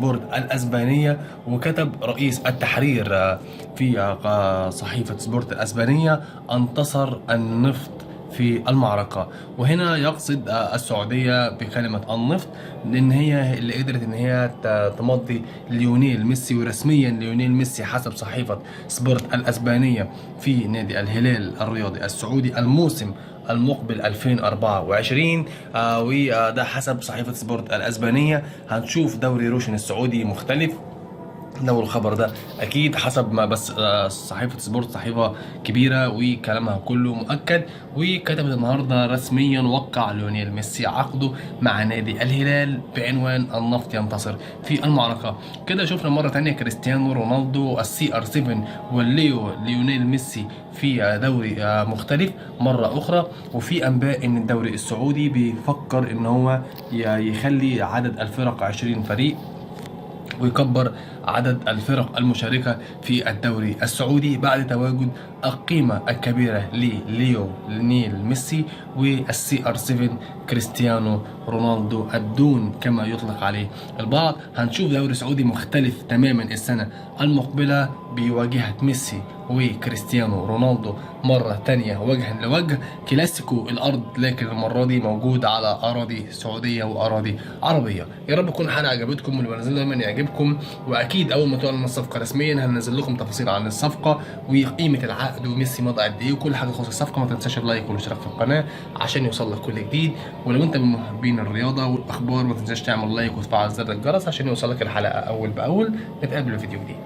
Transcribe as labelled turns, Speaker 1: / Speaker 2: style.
Speaker 1: سبورت الأسبانية، وكتب رئيس التحرير في صحيفة سبورت الأسبانية: انتصر النفط في المعركة. وهنا يقصد السعودية بكلمة النفط، لأن هي اللي قدرت إن هي تمضي ليونيل ميسي، ورسميا ليونيل ميسي حسب صحيفة سبورت الأسبانية في نادي الهلال الرياضي السعودي الموسم المقبل 2024. وده حسب صحيفة سبورت الأسبانية. هنشوف دوري روشن السعودي مختلف لو الخبر ده اكيد حسب ما بس صحيفه سبورت صحيفه كبيره وكلامها كله مؤكد. وكتبت النهارده رسميا: وقع ليونيل ميسي عقده مع نادي الهلال بعنوان النفط ينتصر في المعركه. كده شفنا مره تانية كريستيانو رونالدو السي ار 7 ليونيل ميسي في دوري مختلف مره اخرى. وفي انباء ان الدوري السعودي بيفكر ان هو يخلي عدد الفرق 20 فريق، ويكبر عدد الفرق المشاركة في الدوري السعودي بعد تواجد القيمة الكبيرة ليونيل ميسي والسي ار 7 كريستيانو رونالدو الدون كما يطلق عليه البعض. هنشوف دوري سعودي مختلف تماما السنة المقبلة بواجهة ميسي وكريستيانو رونالدو مرة تانية وجها لوجه، كلاسيكو الأرض، لكن المرة دي موجود على أراضي سعودية وأراضي عربية. يا رب تكون الحلقة عجبتكم، واللي بنزل دايما يعجبكم. وأكيد أول ما تعلن الصفقة رسميا هننزل لكم تفاصيل عن الصفقة وقيمة العقد وميسي مضى قد إيه وكل حاجة تخص الصفقة. ما تنساش اللايك والاشتراك في القناة عشان يوصل لك كل جديد. ولو أنت من محبين الرياضة والأخبار ما تنساش تعمل لايك وتفعل زر الجرس عشان يوصلك الحلقة أول بأول. نتقابل في فيديو جديد.